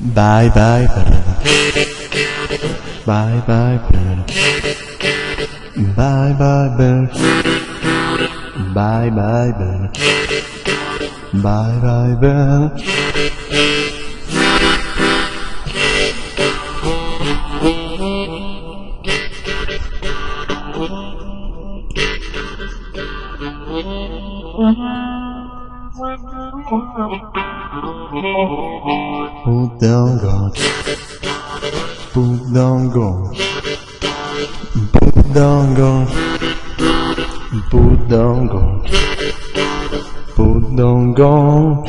Bye bye bird. Bye bye bird. Bye bye bird. Bye bye bird. Bye bye bird. Put down God. Put down God. Put down God. Put down God. Put down God.